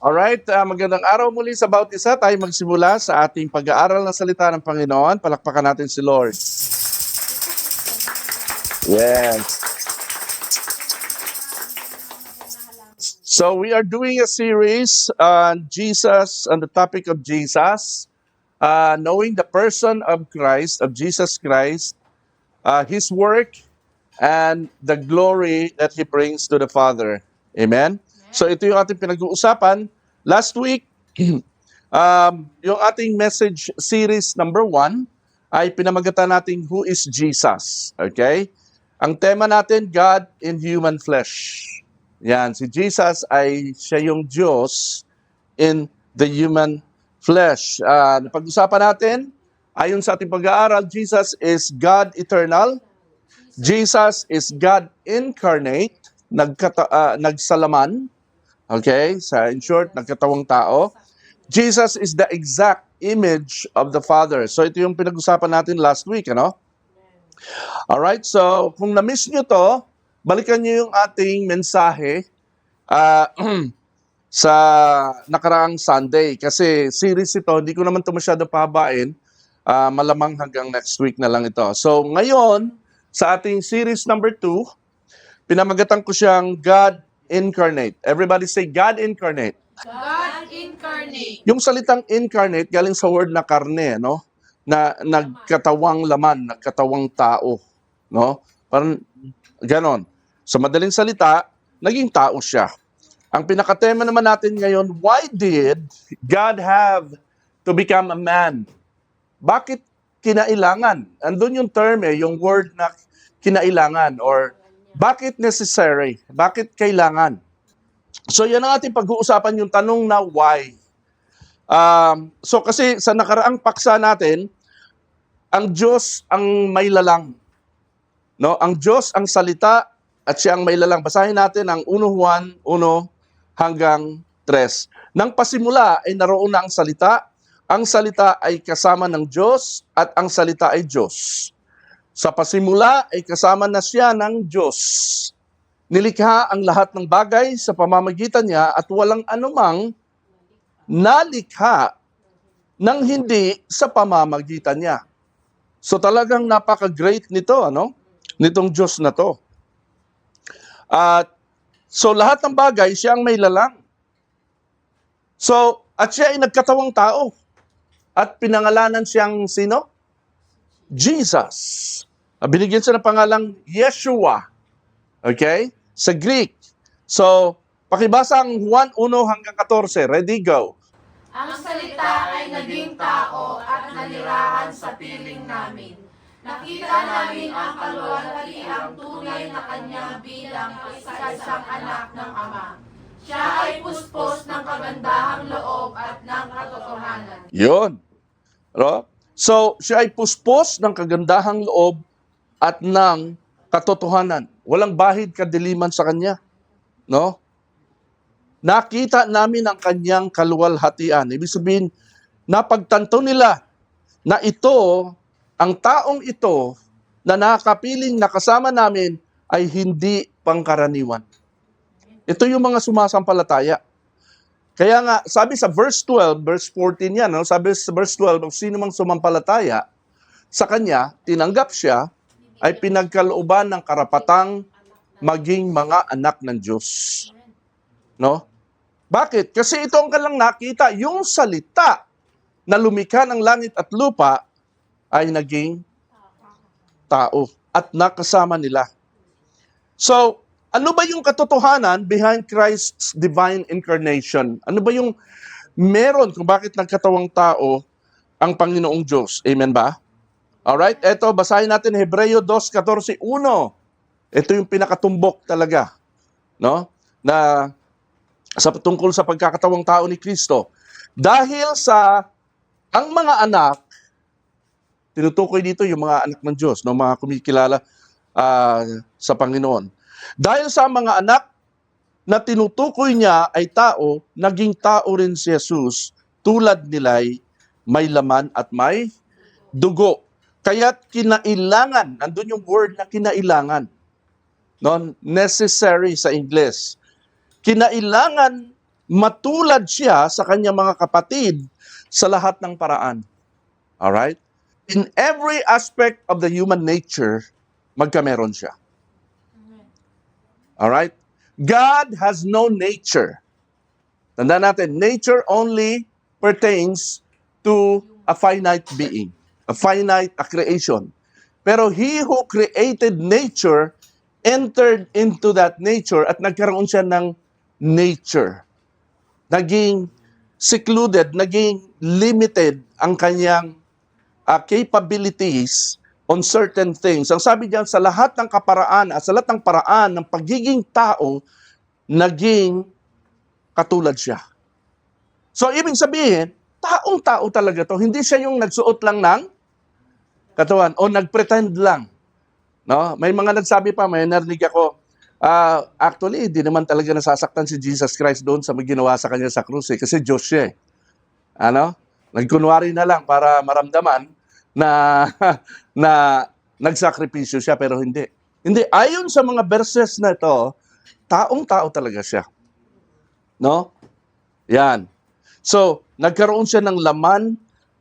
Alright, magandang araw muli sa bawat isa. Tayo magsimula sa ating pag-aaral ng salita ng Panginoon. Palakpakan natin si Lord. Yes. So we are doing a series on Jesus, on the topic of Jesus, knowing the person of Christ, of Jesus Christ, His work, and the glory that He brings to the Father. Amen? So ito yung ating pinag-uusapan. Last week, yung ating message series number 1 ay pinamagatan natin Who is Jesus? Okay? Ang tema natin, God in Human Flesh. Yan, si Jesus ay siya yung Diyos in the human flesh. Napag-usapan natin, ayon sa ating pag-aaral, Jesus is God eternal. Jesus is God incarnate, nagsalaman. Okay? In short, nagkatawang tao. Jesus is the exact image of the Father. So ito yung pinag-usapan natin last week, ano? Alright, so kung na-miss nyo to, balikan nyo yung ating mensahe sa nakaraang Sunday. Kasi series ito, hindi ko naman ito masyado pahabain. Malamang hanggang next week na lang ito. So ngayon, sa ating series number 2, pinamagatan ko siyang God Incarnate. Everybody say God Incarnate. God incarnate. Yung salitang incarnate galing sa word na karne, no? Na nagkatawang laman, nagkatawang tao, no? Parang ganon. Sa madaling salita, naging tao siya. Ang pinakatema naman natin ngayon, why did God have to become a man? Bakit kinailangan? Andun yung term yung word na kinailangan or bakit necessary? Bakit kailangan? So yan ang ating pag-uusapan, yung tanong na why. So kasi sa nakaraang paksa natin, ang Diyos ang may lalang. No? Ang Diyos ang salita at siya ang may lalang. Basahin natin ang 1 Juan 1 hanggang 3. Nang pasimula ay naroon na ang salita. Ang salita ay kasama ng Diyos at ang salita ay Diyos. Sa pasimula ay kasama na siya ng Diyos. Nilikha ang lahat ng bagay sa pamamagitan niya at walang anumang nalikha ng hindi sa pamamagitan niya. So talagang napaka-great nito, ano? Nitong Diyos na to. So lahat ng bagay, siya ang may lalang. So, at siya ay nagkatawang tao. At pinangalanan siyang sino? Jesus. Binigyan siya ng pangalang Yeshua. Okay? Sa Greek. So, pakibasa ang Juan 1 hanggang 14. Ready, go. Ang salita ay naging tao at nanirahan sa piling namin. Nakita namin ang kaluwalhatiang tunay na kanyang bilang isa-isang anak ng Ama. Siya ay puspos ng kagandahang loob at ng katotohanan. Yun. No? So, siya ay puspos ng kagandahang loob at ng katotohanan. Walang bahid kadiliman sa kanya. No? Nakita namin ang kanyang kaluwalhatian. Ibig sabihin, napagtanto nila na ito, ang taong ito, na nakapiling nakasama namin ay hindi pangkaraniwan. Ito yung mga sumasampalataya. Kaya nga, sabi sa verse 12, verse 14 yan, no? Sabi sa verse 12, sino mang sumampalataya sa kanya, tinanggap siya, ay pinagkalooban ng karapatang maging mga anak ng Diyos. No? Bakit? Kasi ito ang kalang nakita, yung salita na lumikha ng langit at lupa ay naging tao at nakasama nila. So, ano ba yung katotohanan behind Christ's divine incarnation? Ano ba yung meron kung bakit nagkatawang tao ang Panginoong Diyos? Amen ba? Alright, eto, basahin natin Hebreo 2:14-1. Ito yung pinakatumbok talaga, no? Na tungkol sa pagkakatawang tao ni Kristo. Dahil sa ang mga anak, tinutukoy dito yung mga anak ng Diyos, no? Mga kumikilala sa Panginoon. Dahil sa mga anak na tinutukoy niya ay tao, naging tao rin si Jesus, tulad nila'y may laman at may dugo. Kaya't kinailangan, nandun yung word na kinailangan, no? Necessary sa English. Kinailangan matulad siya sa kanyang mga kapatid sa lahat ng paraan. Alright? In every aspect of the human nature, magkameron siya. Alright? God has no nature. Tandaan natin, nature only pertains to a finite being, a finite creation. Pero He who created nature entered into that nature at nagkaroon siya ng nature. Naging secluded, naging limited ang kanyang capabilities on certain things. Ang sabi diyan, sa lahat ng kaparaan at sa lahat ng paraan ng pagiging tao, naging katulad siya. So, ibig sabihin, taong-tao talaga to. Hindi siya yung nagsuot lang ng katawan o nagpretend lang. No? May mga nagsabi pa, may narinig ako, actually, hindi naman talaga nasasaktan si Jesus Christ doon sa ginawa sa kanya sa krus kasi Diyos siya. Nagkunwari na lang para maramdaman na na nagsakripisyo siya pero hindi. Hindi, ayon sa mga verses na ito, taong-tao talaga siya. No? Yan. So, nagkaroon siya ng laman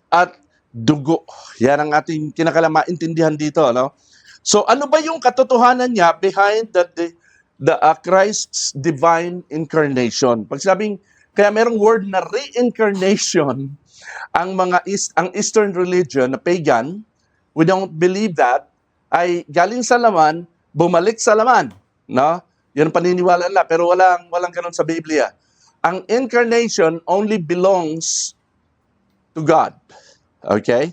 at dugo. Yan ang ating kinakamaintindihan dito, no? So, ano ba yung katotohanan niya behind the Christ's divine incarnation? Pag sabing, kaya merong word na reincarnation, ang Eastern religion na pagan, we don't believe that, ay galing sa laman, bumalik sa laman, no? Yan ang paniniwala nila, pero walang ganun sa Biblia. Ang incarnation only belongs to God. Okay?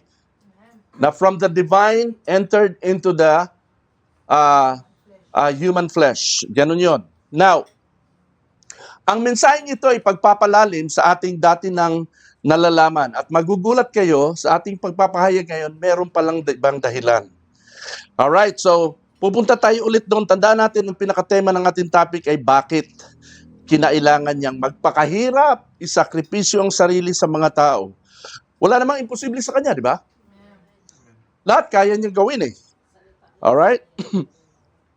Na from the divine entered into the human flesh. Ganun yon. Now, ang mensaheng ito ay pagpapalalim sa ating dati ng nalalaman. At magugulat kayo sa ating pagpapahayag ngayon, meron palang ibang dahilan. Alright, so pupunta tayo ulit doon. Tandaan natin, ang pinakatema ng ating topic ay bakit kinailangan niyang magpakahirap, isakripisyo ang sarili sa mga tao. Wala namang imposible sa kanya, di ba? Lahat kaya niyang gawin eh. Alright?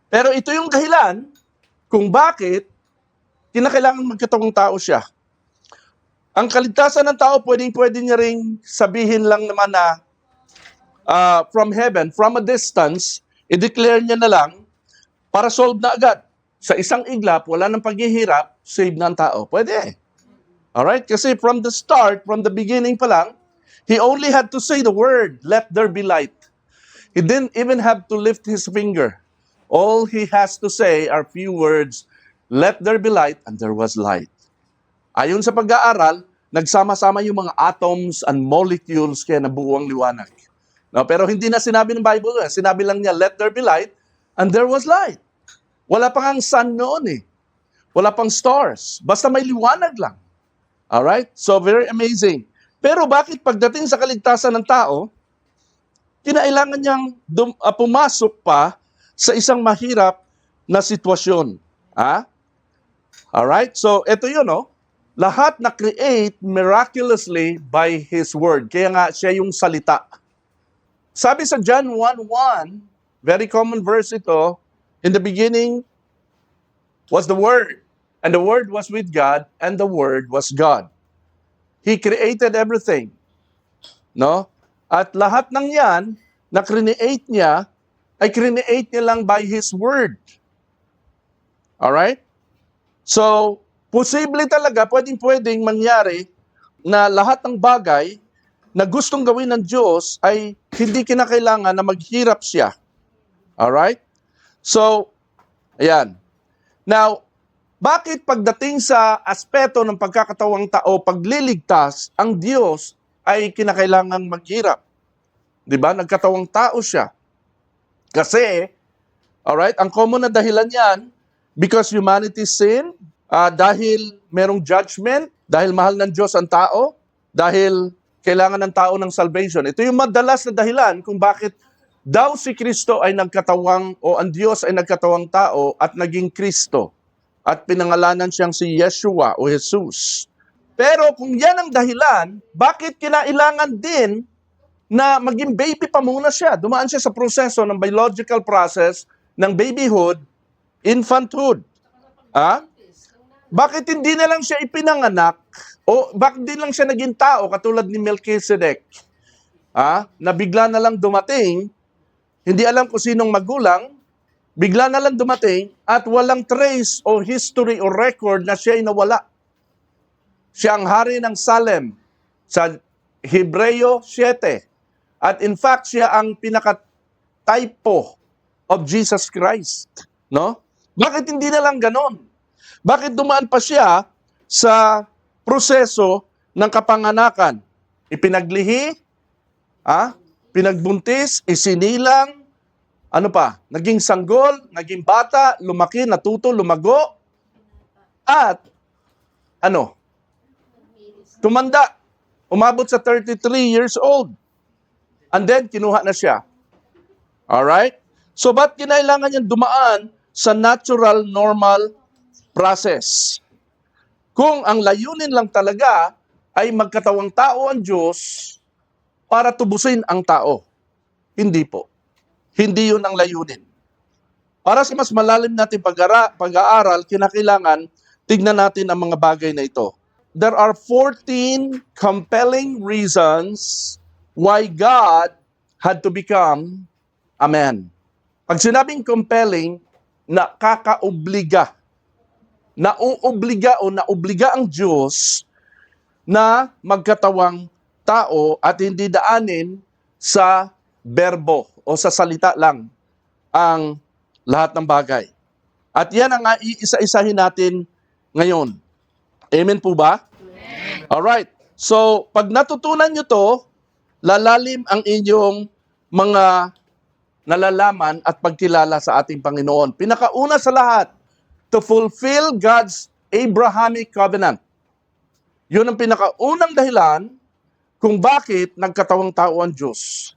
Pero ito yung dahilan kung bakit kinakailangan magkatawang tao siya. Ang kaligtasan ng tao, pwede niya ring sabihin lang naman na from heaven, from a distance, i-declare niya na lang para solve na agad. Sa isang iglap, wala nang paghihirap, save na ang tao. Pwede. Alright? Kasi from the start, from the beginning pa lang, He only had to say the word, let there be light. He didn't even have to lift his finger. All he has to say are few words, let there be light, and there was light. Ayon sa pag-aaral, nagsama-sama yung mga atoms and molecules kaya nabuo ang liwanag. No, pero hindi na sinabi ng Bible, sinabi lang niya, let there be light, and there was light. Wala pang ang sun noon eh. Wala pang stars. Basta may liwanag lang. Alright? So, very amazing. Pero bakit pagdating sa kaligtasan ng tao, kinailangan niyang pumasok pa sa isang mahirap na sitwasyon? Alright? So, ito yun, no? Lahat na-create miraculously by His Word. Kaya nga, siya yung salita. Sabi sa John 1:1, very common verse ito, in the beginning was the Word, and the Word was with God, and the Word was God. He created everything. No? At lahat ng yan, na create niya, ay create niya lang by His Word. Alright? So, posible talaga, pwedeng mangyari na lahat ng bagay na gustong gawin ng Diyos ay hindi kinakailangan na maghirap siya. Alright? So, ayan. Now, bakit pagdating sa aspeto ng pagkakatawang tao, pagliligtas, ang Diyos ay kinakailangan maghirap? Di ba? Nagkatawang tao siya. Kasi, alright, ang common na dahilan yan, because humanity sinned, dahil merong judgment, dahil mahal ng Diyos ang tao, dahil kailangan ng tao ng salvation. Ito yung madalas na dahilan kung bakit daw si Kristo ay nagkatawang, o ang Diyos ay nagkatawang tao at naging Kristo. At pinangalanan siyang si Yeshua o Jesus. Pero kung yan ang dahilan, bakit kinailangan din na maging baby pa muna siya? Dumaan siya sa proseso ng biological process ng babyhood, infanthood. Bakit hindi na lang siya ipinanganak? O bakit hindi lang siya naging tao katulad ni Melchizedek? Na bigla na lang dumating, hindi alam kung sinong magulang, bigla na lang dumating at walang trace o history o record na siya ay nawala. Siya ang hari ng Salem sa Hebreo 7. At in fact, siya ang pinaka-typo of Jesus Christ. No? Bakit hindi na lang ganon? Bakit dumaan pa siya sa proseso ng kapanganakan? Ipinaglihi, pinagbuntis, isinilang, ano pa? Naging sanggol, naging bata, lumaki, natuto, lumago, at tumanda. Umabot sa 33 years old. And then, kinuha na siya. Alright? So, ba't kinailangan niyang dumaan sa natural, normal process? Kung ang layunin lang talaga ay magkatawang tao ang Diyos para tubusin ang tao. Hindi po. Hindi yun ang layunin. Para sa mas malalim natin pag-aaral, kinakailangan tignan natin ang mga bagay na ito. There are 14 compelling reasons why God had to become a man. Pag sinabing compelling, nakakaobliga. Nauobliga o naobliga ang Diyos na magkatawang tao at hindi daanin sa berbo o sa salita lang ang lahat ng bagay. At yan ang iisa-isahin natin ngayon. Amen po ba? Amen. Alright. So, pag natutunan nyo to, lalalim ang inyong mga nalalaman at pagkilala sa ating Panginoon. Pinakauna sa lahat, to fulfill God's Abrahamic covenant. Yun ang pinakaunang dahilan kung bakit nagkatawang tao ang Diyos.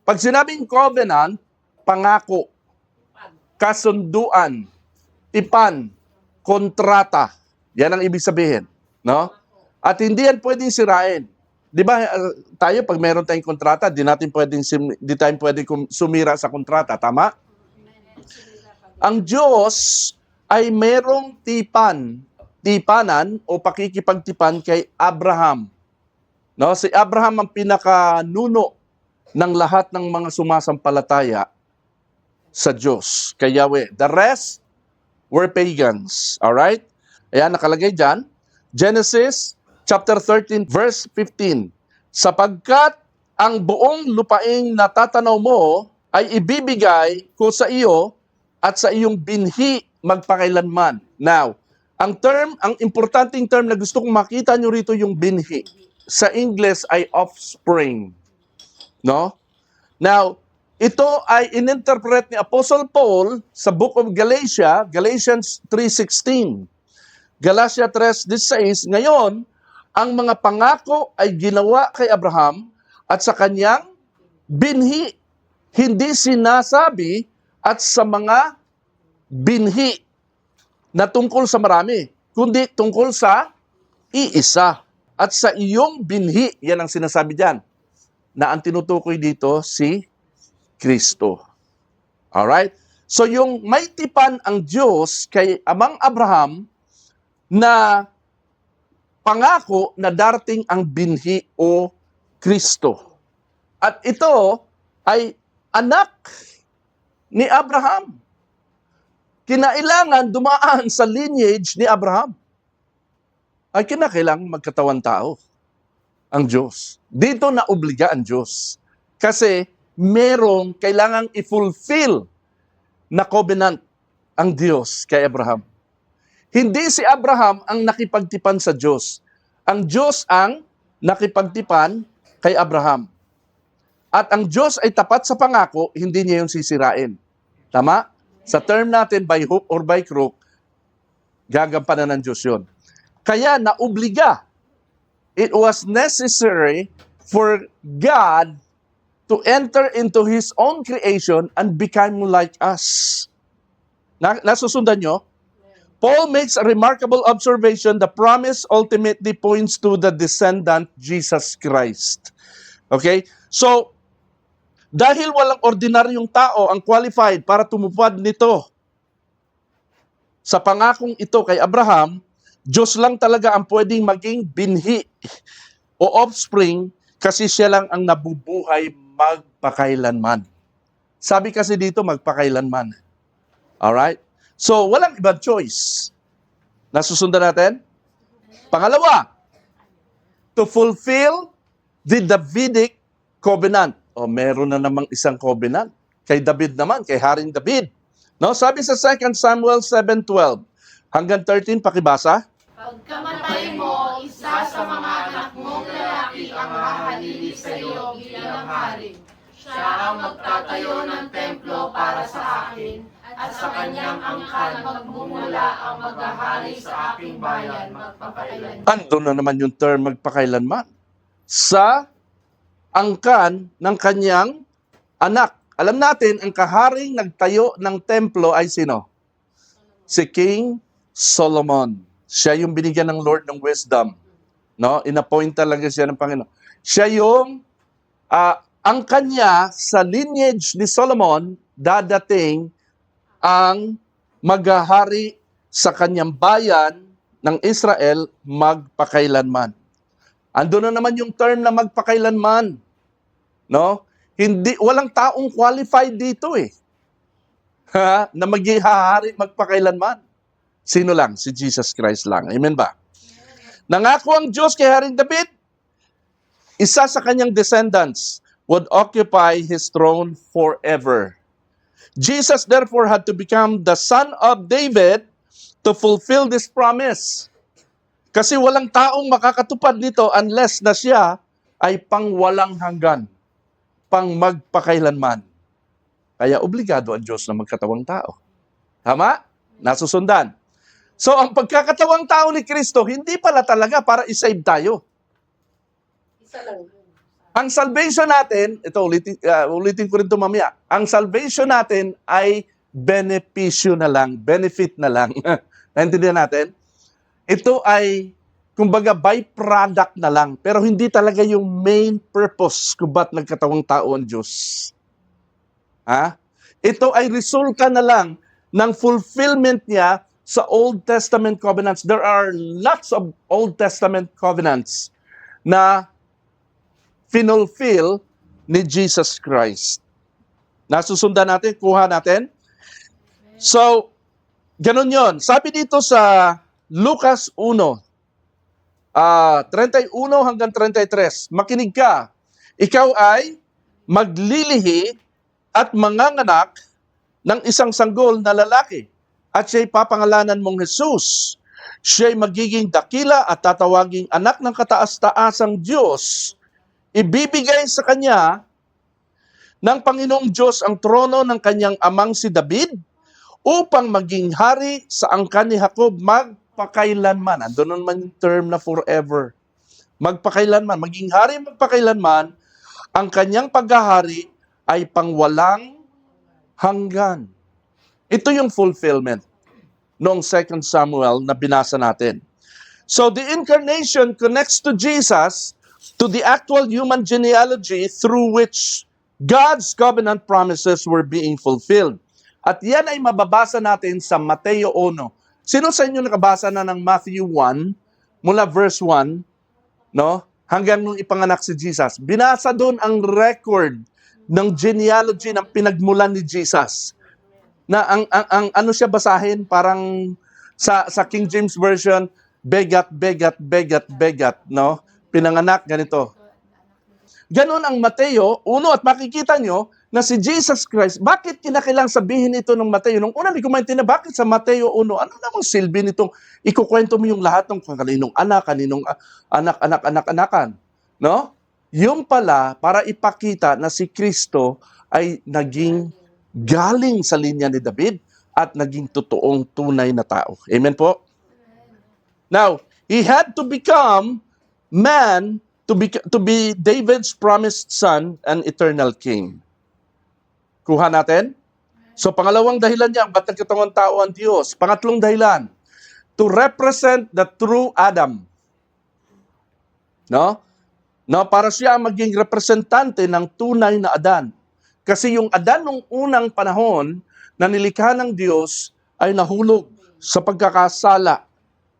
Pag sinabing covenant, pangako, kasunduan, tipan, kontrata. Yan ang ibig sabihin. No? At hindi yan pwedeng sirain. Di ba tayo, pag meron tayong kontrata, di tayo pwedeng sumira sa kontrata. Tama? Ang Diyos ay merong tipanan o pakikipagtipan kay Abraham. No, si Abraham ang pinakanuno ng lahat ng mga sumasampalataya sa Diyos, kay Yahweh. The rest were pagans. All right? Ayan, nakalagay dyan. Genesis chapter 13, verse 15. Sapagkat ang buong lupaing natatanaw mo ay ibibigay ko sa iyo at sa iyong binhi magpakailanman. Now, ang importanteng term na gusto kong makita nyo rito yung binhi. Sa English ay offspring. No? Now, ito ay ininterpret ni Apostle Paul sa Book of Galatians 3:16. Galatia 3:16, ngayon, ang mga pangako ay ginawa kay Abraham at sa kanyang binhi. Hindi sinasabi at sa mga binhi na tungkol sa marami, kundi tungkol sa iisa. At sa iyong binhi, yan ang sinasabi diyan, na ang tinutukoy dito si Kristo. Alright? So yung may tipan ang Diyos kay Amang Abraham na pangako na darating ang binhi o Kristo. At ito ay anak ni Abraham. Kinailangan dumaan sa lineage ni Abraham. Ay kinakailangan magkatawan tao ang Diyos. Dito na obliga ang Diyos. Kasi merong kailangang i-fulfill na covenant ang Diyos kay Abraham. Hindi si Abraham ang nakipagtipan sa Diyos. Ang Diyos ang nakipagtipan kay Abraham. At ang Diyos ay tapat sa pangako, hindi niya yung sisirain. Tama? Sa term natin, by hook or by crook, gagampanan ng Diyos yun. Kaya naobliga. It was necessary for God to enter into His own creation and become like us. Nasusundan nyo? Paul makes a remarkable observation. The promise ultimately points to the descendant, Jesus Christ. Okay? So, dahil walang ordinaryong tao ang qualified para tumupad nito sa pangakong ito kay Abraham, Diyos lang talaga ang pwedeng maging binhi o offspring kasi siya lang ang nabubuhay magpakailanman. Sabi kasi dito magpakailanman. Alright? So, walang ibang choice. Nasusundan natin? Pangalawa, to fulfill the Davidic covenant. O, meron na namang isang covenant. Kay David naman, kay Haring David. No, sabi sa 2 Samuel 7:12 hanggang 13, pakibasa. Pagkamatay mo, isa sa mga anak mong lalaki ang hahalili sa iyo bilang hari. Siya ang magtatayo ng templo para sa akin, at sa kanyang angkan magmumula ang maghahari sa aking bayan magpapailan. Ando na naman yung term magpakailanman. Sa angkan ng kanyang anak. Alam natin, ang kaharing nagtayo ng templo ay sino? Si King Solomon. Siya yung binigyan ng Lord ng wisdom. No? Inappoint talaga siya ng Panginoon. Siya yung, ang kanya, sa lineage ni Solomon, dadating ang maghahari sa kanyang bayan ng Israel magpakailanman. Ando na naman yung term na magpakailanman. No? Walang taong qualified dito eh. Na maghihari magpakailanman. Sino lang? Si Jesus Christ lang. Amen ba? Nangako ang Diyos kay Haring David, isa sa kanyang descendants would occupy his throne forever. Jesus therefore had to become the son of David to fulfill this promise. Kasi walang taong makakatupad nito unless na siya ay pangwalang hanggan, pang magpakailanman. Kaya obligado ang Diyos na magkatawang tao. Tama? Nasusundan. So, ang pagkakatawang tao ni Kristo, hindi pala talaga para isave tayo. Isa lang yun. Ang salvation natin, ito, ulitin ko rin ito mamaya. Ang salvation natin ay benepisyo na lang, benefit na lang. Naintindihan natin? Ito ay, kumbaga, byproduct na lang. Pero hindi talaga yung main purpose kung ba't nagkatawang tao ang Diyos. Ito ay resulta na lang ng fulfillment niya sa Old Testament covenants. There are lots of Old Testament covenants na finulfill ni Jesus Christ. Nasusundan natin, kuha natin. So, ganun yon. Sabi dito sa Lucas 1, 31 hanggang 33, makinig ka. Ikaw ay maglilihi at manganganak ng isang sanggol na lalaki, at siya'y papangalanan mong Jesus. Siya'y magiging dakila at tatawaging anak ng kataas-taasang Diyos. Ibibigay sa kanya ng Panginoong Diyos ang trono ng kanyang amang si David upang maging hari sa angkan ni Jacob magpakailanman. Andun naman yung term na forever. Magpakailanman. Maging hari magpakailanman, ang kanyang paghahari ay pangwalang hanggan. Ito yung fulfillment noong 2 Samuel na binasa natin. So the incarnation connects to Jesus, to the actual human genealogy through which God's covenant promises were being fulfilled. At yan ay mababasa natin sa Mateo 1. Sino sa inyo nakabasa na ng Matthew 1, mula verse 1, no? Hanggang nung ipanganak si Jesus? Binasa doon ang record ng genealogy ng pinagmulan ni Jesus. Na ang ano siya basahin, parang sa King James Version, begat, no? Pinanganak, ganito. Ganon ang Mateo 1, at makikita nyo na si Jesus Christ, bakit kinakailang sabihin ito ng Mateo? Nung una, hindi ko maintindihan, bakit sa Mateo 1, ano namang silbi nitong ikukwento mo yung lahat ng kaninong anak-anakan, no? Yung pala, para ipakita na si Kristo ay naging galing sa linya ni David at naging totoong tunay na tao. Amen po? Now, he had to become man to be David's promised son and eternal king. Kuha natin? So, pangalawang dahilan niya, ba't nagkatawang tao ang Diyos? Pangatlong dahilan, to represent the true Adam. No? No, para siya maging representante ng tunay na Adan. Kasi yung Adan nung unang panahon na nilikha ng Diyos ay nahulog sa pagkakasala.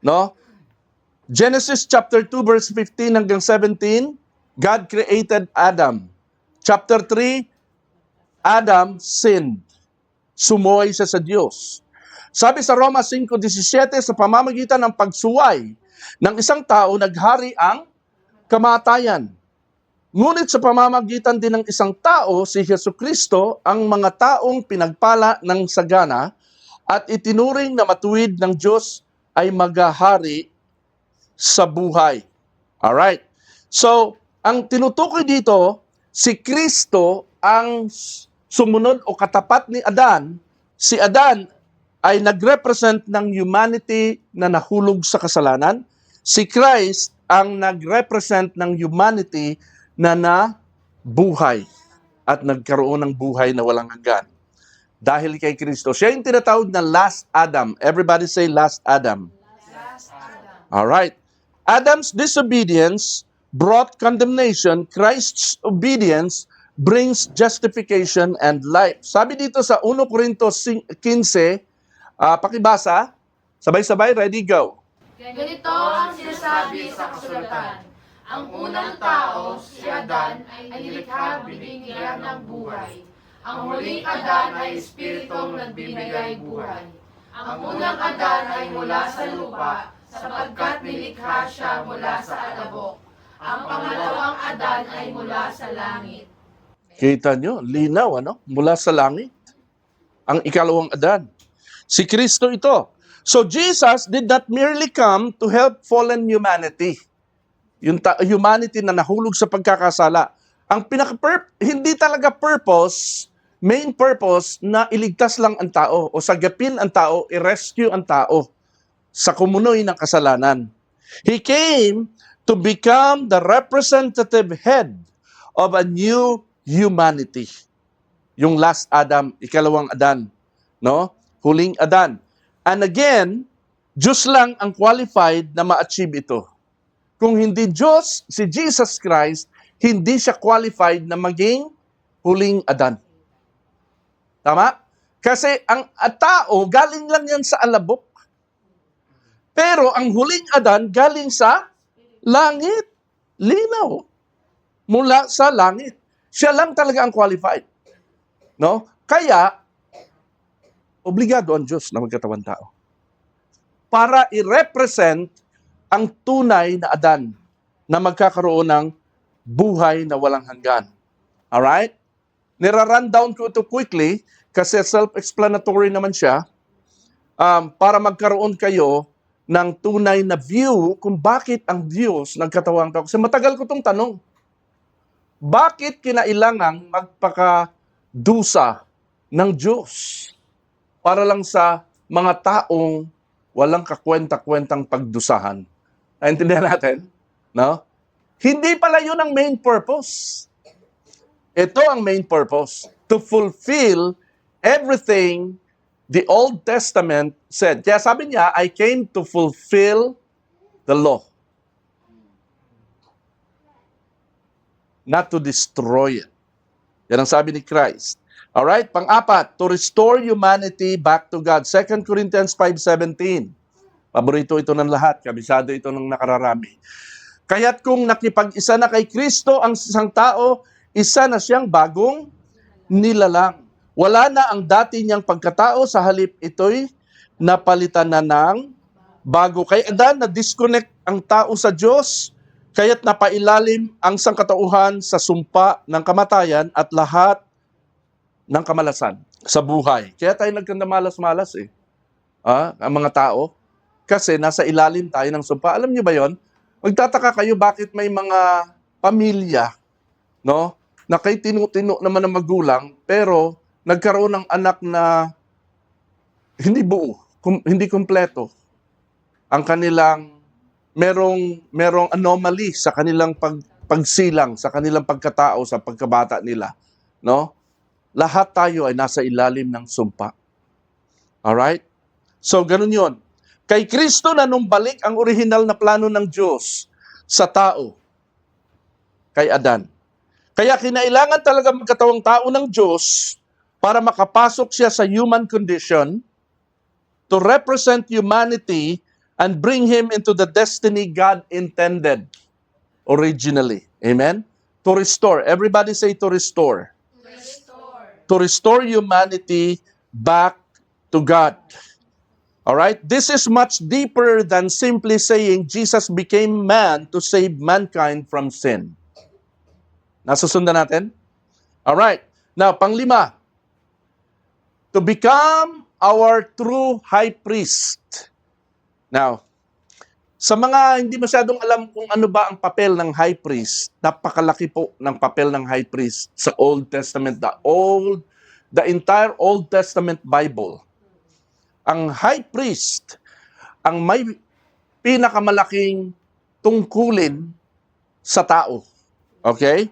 No? Genesis chapter 2 verse 15 hanggang 17, God created Adam. Chapter 3, Adam sinned. Sumuway siya sa Diyos. Sabi sa Roma 5:17, sa pamamagitan ng pagsuway ng isang tao, naghari ang kamatayan. Ngunit sa pamamagitan din ng isang tao, si Jesucristo, ang mga taong pinagpala ng sagana at itinuring na matuwid ng Diyos ay maghahari sa buhay. Alright. So, ang tinutukoy dito, si Kristo ang sumunod o katapat ni Adan. Si Adan ay nag-represent ng humanity na nahulog sa kasalanan. Si Christ ang nag-represent ng humanity na nabuhay at nagkaroon ng buhay na walang hanggan. Dahil kay Kristo. Siya yung tinatawag na last Adam. Everybody say last Adam. Last Adam. Alright. Adam's disobedience brought condemnation. Christ's obedience brings justification and life. Sabi dito sa 1 Corintios 15, pakibasa. Sabay-sabay, ready, go. Ganito ang sinasabi sa kasulatan. Ang unang tao, si Adan, ay nilikha binigyan ng buhay. Ang huling Adan ay espiritong nagbibigay buhay. Ang unang Adan ay mula sa lupa, sapagkat nilikha siya mula sa alabok. Ang pangalawang Adan ay mula sa langit. Kita nyo, linaw, ano? Mula sa langit. Ang ikalawang Adan. Si Kristo ito. So Jesus did not merely come to help fallen humanity. Yung humanity na nahulog sa pagkakasala. Ang hindi talaga main purpose na iligtas lang ang tao o sagapin ang tao, i-rescue ang tao sa kumunoy ng kasalanan. He came to become the representative head of a new humanity. Yung last Adam, ikalawang Adan, no? Huling Adan. And again, Diyos lang ang qualified na ma-achieve ito. Kung hindi Diyos, si Jesus Christ, hindi siya qualified na maging huling Adan. Tama? Kasi ang tao, galing lang yan sa alabok. Pero ang huling Adan, galing sa langit. Linaw. Mula sa langit. Siya lang talaga ang qualified. No? Kaya, obligado ang Diyos na magkatawan tao. Para i-represent ang tunay na Adan na magkakaroon ng buhay na walang hanggan. Alright? Nira-rundown ko ito quickly kasi self-explanatory naman siya para magkaroon kayo ng tunay na view kung bakit ang Diyos nagkatawang tao. Kasi matagal ko itong tanong. Bakit kinailangang magpakadusa ng Diyos para lang sa mga taong walang kakwenta-kwentang pagdusahan? Naintindihan natin? No? Hindi pala yun ang main purpose. Ito ang main purpose. To fulfill everything the Old Testament said. Kaya sabi niya, I came to fulfill the law. Not to destroy it. Yan ang sabi ni Christ. Alright, pang-apat, to restore humanity back to God. 2 Corinthians 5:17. Paborito ito ng lahat, kabisado ito ng nakararami. Kaya't kung nakipag-isa na kay Kristo ang isang tao, isa na siyang bagong nilalang. Wala na ang dati niyang pagkatao, sa halip ito'y napalitan na ng bago. Kay Adan, na-disconnect ang tao sa Diyos, kaya't napailalim ang sangkatauhan sa sumpa ng kamatayan at lahat ng kamalasan sa buhay. Kaya tayo nagkandamalas-malas ang mga tao, kasi nasa ilalim tayo ng sumpa. Alam niyo ba yon? Magtataka kayo bakit may mga pamilya, no, na kay tinu-tinu naman ng magulang, pero nagkaroon ng anak na hindi buo, hindi kumpleto. Ang kanilang merong anomaly sa kanilang pagsilang, sa kanilang pagkatao, sa pagkabata nila, no? Lahat tayo ay nasa ilalim ng sumpa. Alright? So, ganun yon. Kay Kristo na nung balik ang orihinal na plano ng Diyos sa tao, kay Adan. Kaya kinailangan talaga magkatawang tao ng Diyos para makapasok siya sa human condition to represent humanity and bring him into the destiny God intended originally. Amen? To restore. Everybody say to restore. To restore humanity back to God. All right? This is much deeper than simply saying Jesus became man to save mankind from sin. Nasusundan natin? All right. Now, panglima, to become our true high priest. Now, sa mga hindi masyadong alam kung ano ba ang papel ng high priest, napakalaki po ng papel ng high priest sa Old Testament, the entire Old Testament Bible. Ang high priest ang may pinakamalaking tungkulin sa tao. Okay?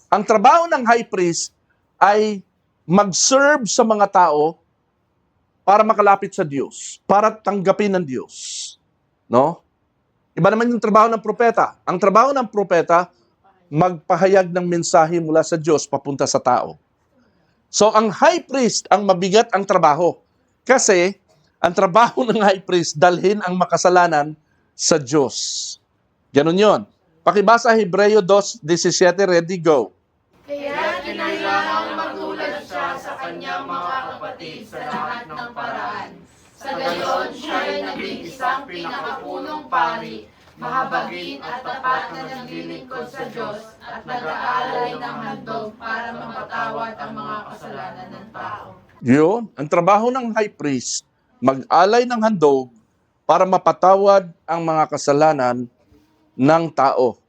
Ang trabaho ng high priest ay mag-serve sa mga tao para makalapit sa Diyos, para tanggapin ng Diyos. No? Iba naman yung trabaho ng propeta. Ang trabaho ng propeta, magpahayag ng mensahe mula sa Diyos papunta sa tao. So, ang high priest, ang mabigat ang trabaho. Kasi, ang trabaho ng high priest, dalhin ang makasalanan sa Diyos. Ganun yon. Pakibasa Hebreo 2:17, ready, go. Kaya kinailangang magtulad siya sa kanyang mga kapatid sa lahat ng paraan. Sa gayon, siya ay naging isang pinakapunong pari, mahabagin at tapat na naglilingkod sa Diyos at nag-aalay ng handog para mapatawad ang mga kasalanan ng tao. Yun, ang trabaho ng high priest, mag-alay ng handog para mapatawad ang mga kasalanan ng tao.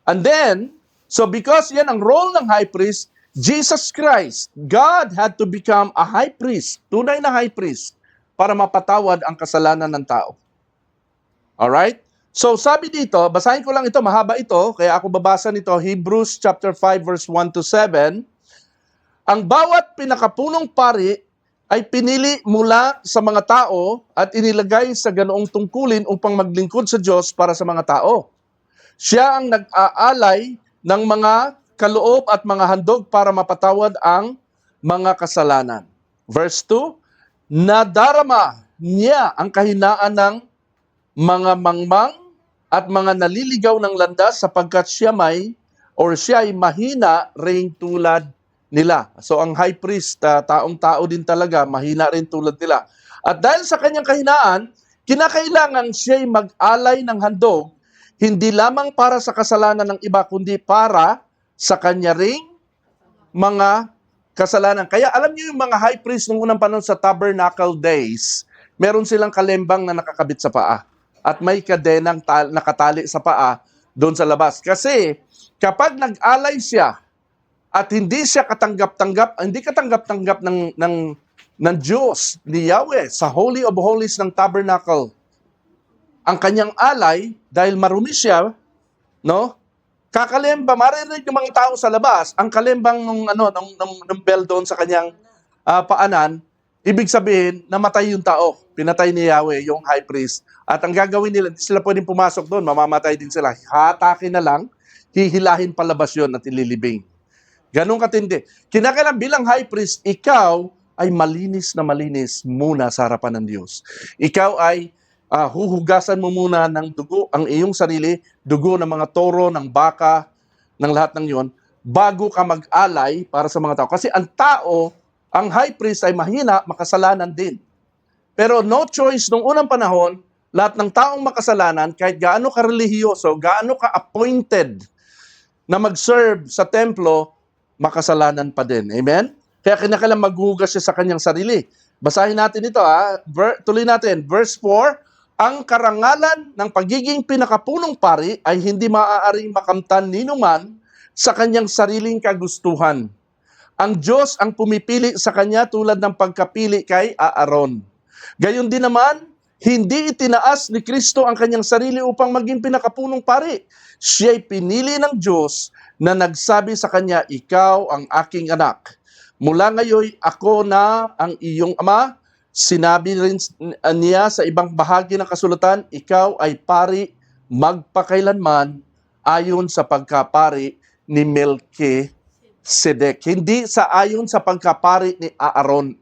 And then, so because yan ang role ng high priest, Jesus Christ, God had to become a high priest, tunay na high priest, para mapatawad ang kasalanan ng tao. Alright? So sabi dito, basahin ko lang ito, mahaba ito, kaya ako babasa nito, Hebrews chapter 5 verse 1 to 7. Ang bawat pinakapunong pari ay pinili mula sa mga tao at inilagay sa ganoong tungkulin upang maglingkod sa Diyos para sa mga tao. Siya ang nag-aalay ng mga kaloob at mga handog para mapatawad ang mga kasalanan. Verse 2, nadarama niya ang kahinaan ng mga mangmang at mga naliligaw ng landas sapagkat siya ay mahina ring tulad nila. So ang high priest, taong-tao din talaga, mahina rin tulad nila. At dahil sa kanyang kahinaan, kinakailangan siya ay mag-alay ng handog, hindi lamang para sa kasalanan ng iba, kundi para sa kanya ring mga kasalanan. Kaya alam niyo yung mga high priest nung unang panahon sa tabernacle days, meron silang kalembang na nakakabit sa paa. At may kadenang nakatali sa paa doon sa labas. Kasi kapag nag-alay siya at hindi siya hindi katanggap-tanggap ng Diyos, ni Yahweh, sa Holy of Holies ng tabernacle, ang kanyang alay, dahil marumi siya, no? Kakalemba, maririnig ng mga tao sa labas, ang kalembang ng bell doon sa kanyang paanan, ibig sabihin, namatay yung tao. Pinatay ni Yahweh, yung high priest. At ang gagawin nila, hindi sila pwedeng pumasok doon, mamamatay din sila. Hatakin na lang, hihilahin palabas yun at ililibing. Ganun katindi. Kinakailangan bilang high priest, ikaw ay malinis na malinis muna sa harapan ng Diyos. Ikaw ay huhugasan mo muna ng dugo ang iyong sarili, dugo ng mga toro, ng baka, ng lahat ng yon, bago ka mag-alay para sa mga tao. Kasi ang tao, ang high priest ay mahina, makasalanan din. Pero no choice nung unang panahon, lahat ng taong makasalanan, kahit gaano ka relihiyoso, gaano ka appointed na mag-serve sa templo, makasalanan pa din. Amen? Kaya kinakailangan maghugas siya sa kanyang sarili. Basahin natin ito, tuloy natin. Verse 4, ang karangalan ng pagiging pinakapunong pari ay hindi maaaring makamtan ninuman sa kanyang sariling kagustuhan. Ang Diyos ang pumipili sa kanya tulad ng pagkapili kay Aaron. Gayon din naman, hindi itinaas ni Kristo ang kanyang sarili upang maging pinakapunong pari. Siya'y pinili ng Diyos na nagsabi sa kanya, ikaw ang aking anak. Mula ngayon, ako na ang iyong ama. Sinabi rin niya sa ibang bahagi ng kasulatan, ikaw ay pari magpakailanman ayon sa pagkapari ni Melchizedek. Hindi sa ayon sa pagkapari ni Aaron.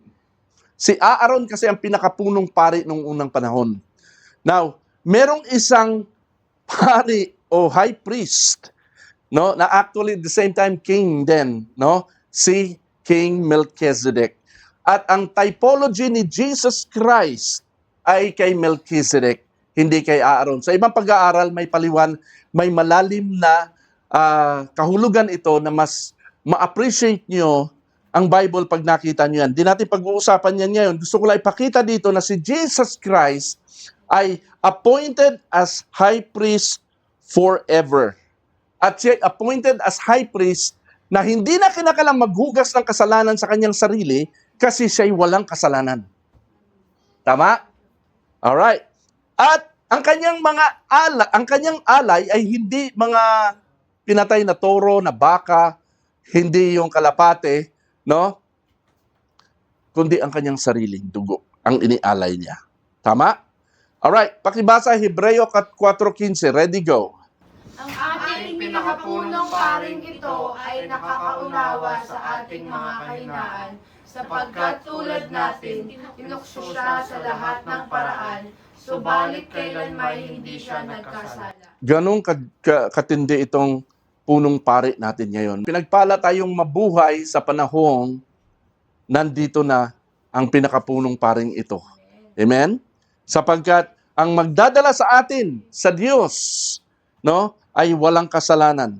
Si Aaron kasi ang pinakapunong pari nung unang panahon. Now, merong isang pari o high priest, no, na actually at the same time king din, no, si King Melchizedek. At ang typology ni Jesus Christ ay kay Melchizedek, hindi kay Aaron. Sa ibang pag-aaral, may may malalim na kahulugan ito na mas ma-appreciate nyo ang Bible pag nakita nyo yan. Di natin pag-uusapan yan ngayon. Gusto ko lang ipakita dito na si Jesus Christ ay appointed as high priest forever. At siya appointed as high priest na hindi na kinakailangang maghugas ng kasalanan sa kanyang sarili kasi siya'y walang kasalanan. Tama? Alright. At ang kanyang alay ay hindi mga pinatay na toro, na baka, hindi yung kalapate, no? Kundi ang kanyang sariling dugo, ang inialay niya. Tama? Alright, pakibasa Hebreo 4:15. Ready, go. Ang ating pinakapunong paring ito ay nakakaunawa sa ating mga kahinaan, sapagkat tulad natin, tinukso siya sa lahat ng paraan, subalit kailanman hindi siya nagkasala. Ganong katindi itong punong pari natin ngayon. Pinagpala tayong mabuhay sa panahong nandito na ang pinakapunong paring ito. Amen? Sapagkat ang magdadala sa atin, sa Diyos, no, ay walang kasalanan.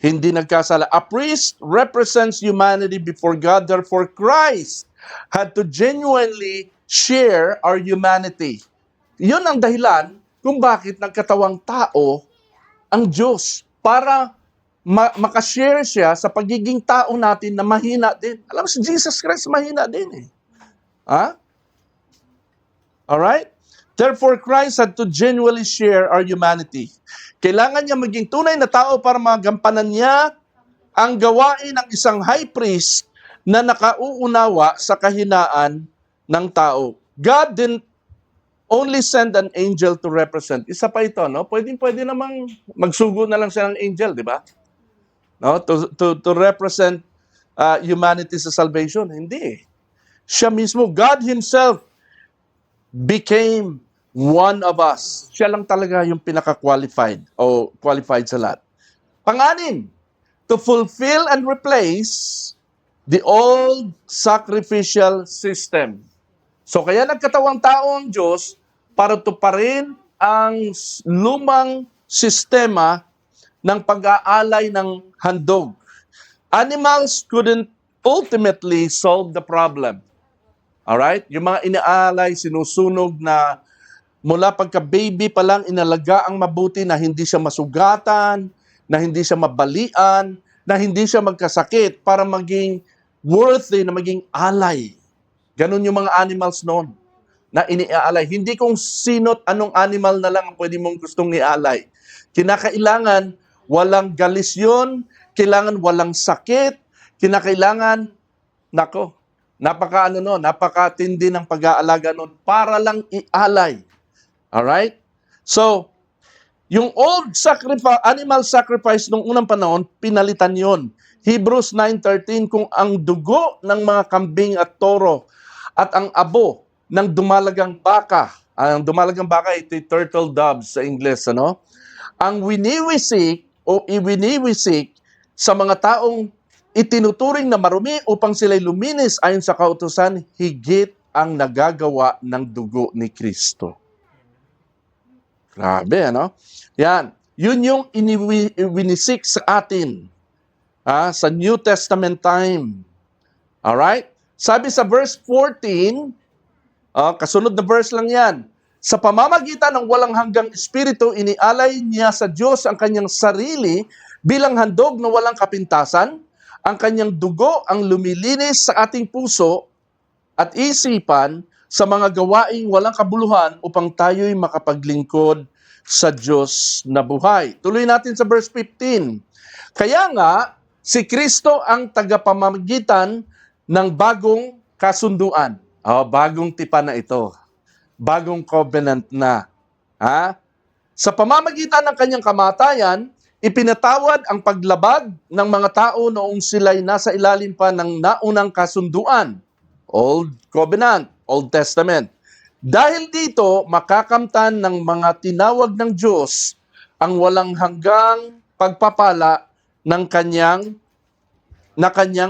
Hindi nagkasala. A priest represents humanity before God. Therefore, Christ had to genuinely share our humanity. Yun ang dahilan kung bakit nagkatawang tao ang Diyos para makashare siya sa pagiging tao natin na mahina din. Alam mo, si Jesus Christ mahina din eh. Ha? Alright? Therefore, Christ had to genuinely share our humanity. Kailangan niya maging tunay na tao para magampanan niya ang gawain ng isang high priest na nakauunawa sa kahinaan ng tao. God didn't only send an angel to represent. Isa pa ito, no? Pwede namang magsugo na lang siya ng angel, di ba? No? To represent humanity sa salvation. Hindi. Siya mismo, God Himself, became one of us. Siya lang talaga yung pinaka-qualified o qualified sa lahat. Pang-anim, to fulfill and replace the old sacrificial system. So kaya nagkatawang tao ang Diyos para tuparin ang lumang sistema ng pag-aalay ng handog. Animals couldn't ultimately solve the problem. Alright? Yung mga inaalay, sinusunog na mula pagka-baby pa lang inalaga ang mabuti na hindi siya masugatan, na hindi siya mabalian, na hindi siya magkasakit para maging worthy, na maging alay. Ganun yung mga animals noon na iniaalay. Hindi kung sino't anong animal na lang ang pwede mong gustong ialay. Kinakailangan walang galis yun, kailangan walang sakit, kinakailangan, napakatindi ng pag-aalaga nun para lang ialay. Alright? So, yung old animal sacrifice nung unang panahon, pinalitan yon. Hebrews 9:13, kung ang dugo ng mga kambing at toro at ang abo ng dumalagang baka, ang dumalagang baka ito turtle doves sa Ingles, ano? Ang winiwisik o iwiniwisik sa mga taong itinuturing na marumi upang sila'y luminis ayon sa kautusan, higit ang nagagawa ng dugo ni Kristo. Grabe, ano? Yan. Yun yung iniwinisik sa atin sa New Testament time. Alright? Sabi sa verse 14, kasunod na verse lang yan, sa pamamagitan ng walang hanggang espiritu, inialay niya sa Diyos ang kanyang sarili bilang handog na walang kapintasan, ang kanyang dugo ang lumilinis sa ating puso at isipan sa mga gawaing walang kabuluhan upang tayo'y makapaglingkod sa Diyos na buhay. Tuloy natin sa verse 15. Kaya nga, si Kristo ang tagapamamagitan ng bagong kasunduan. Bagong tipan na ito. Bagong covenant na. Sa pamamagitan ng kanyang kamatayan, ipinatawad ang paglabag ng mga tao noong sila'y nasa ilalim pa ng naunang kasunduan. Old Covenant, Old Testament. Dahil dito, makakamtan ng mga tinawag ng Diyos ang walang hanggang pagpapala ng kanyang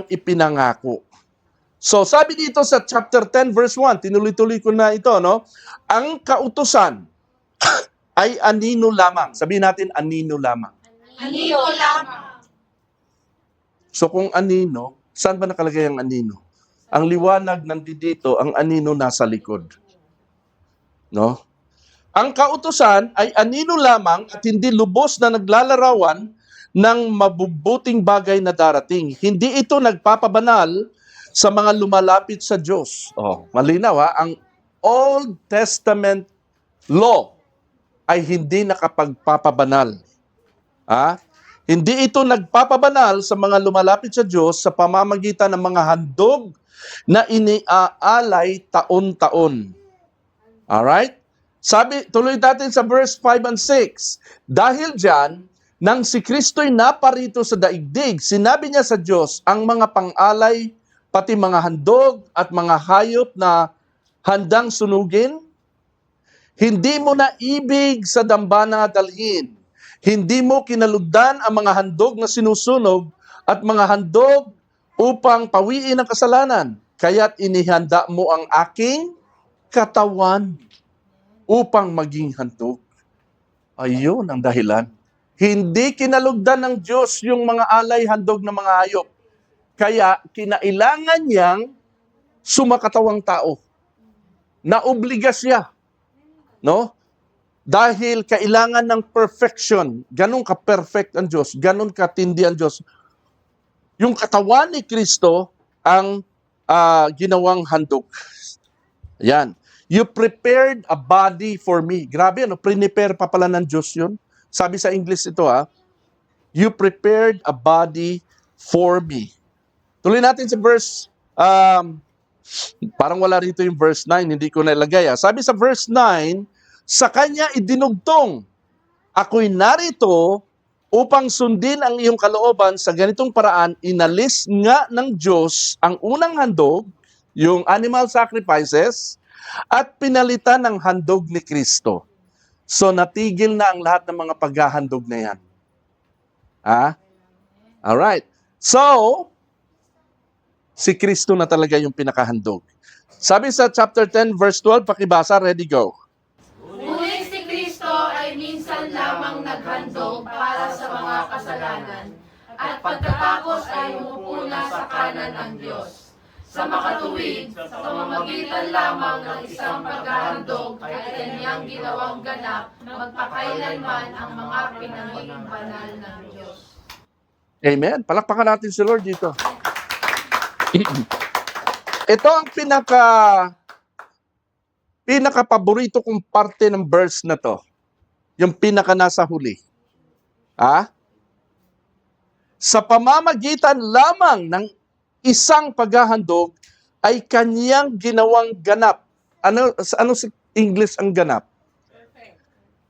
ipinangako. So, sabi dito sa chapter 10 verse 1, tinuloy-tuloy ko na ito, no? Ang kautusan ay anino lamang. Sabihin natin, anino lamang. Anino lamang. So, kung anino, saan ba nakalagay ang anino? Ang liwanag nandito, ang anino nasa likod. No? Ang kautusan ay anino lamang at hindi lubos na naglalarawan ng mabubuting bagay na darating. Hindi ito nagpapabanal sa mga lumalapit sa Diyos. Oh, malinaw ha, ang Old Testament law ay hindi nakapagpapabanal. Ha? Hindi ito nagpapabanal sa mga lumalapit sa Diyos sa pamamagitan ng mga handog na iniaalay taon-taon. Alright? Sabi, tuloy natin sa verse 5 and 6. Dahil dyan, nang si Kristo'y naparito sa daigdig, sinabi niya sa Diyos, ang mga pang-alay, pati mga handog at mga hayop na handang sunugin, hindi mo na ibig sa dambana dalhin. Hindi mo kinalugdan ang mga handog na sinusunog at mga handog upang pawiin ang kasalanan. Kaya't inihanda mo ang aking katawan upang maging handog. Ayun ang dahilan. Hindi kinalugdan ng Diyos yung mga alay handog ng mga hayop. Kaya kinailangan niyang sumakatawang tao. Naobliga siya. No? Dahil kailangan ng perfection. Ganun ka-perfect ang Diyos. Ganun katindi ang Diyos. Yung katawan ni Kristo ang ginawang handog. Yan. You prepared a body for me. Grabe, ano? Prepare pa pala ng Diyos yun. Sabi sa English ito, you prepared a body for me. Tuloy natin sa verse, parang wala rito yung verse 9, hindi ko nailagay. Sabi sa verse 9, sa kanya idinugtong, ako'y narito upang sundin ang iyong kalooban sa ganitong paraan, inalis nga ng Diyos ang unang handog, yung animal sacrifices, at pinalitan ng handog ni Kristo. So natigil na ang lahat ng mga paghahandog na yan. Alright. So, si Kristo na talaga yung pinakahandog. Sabi sa chapter 10 verse 12, pakibasa, ready, go. Ngunit si Kristo ay minsan lamang naghandog para sa mga kasalanan at pagkatapos ay umupo na sa kanan ng Diyos. Sa makatuwid, sa pamamagitan lamang ng isang paghahandog ay kanyang ginawang ganap magpakailanman ang mga pinangiling banal ng Diyos. Amen. Palakpakan natin si Lord dito. Ito ang pinaka-paborito kong parte ng verse na to. Yung pinaka nasa huli. Sa pamamagitan lamang ng isang paghahandog ay kanyang ginawang ganap. Ano sa English ang ganap?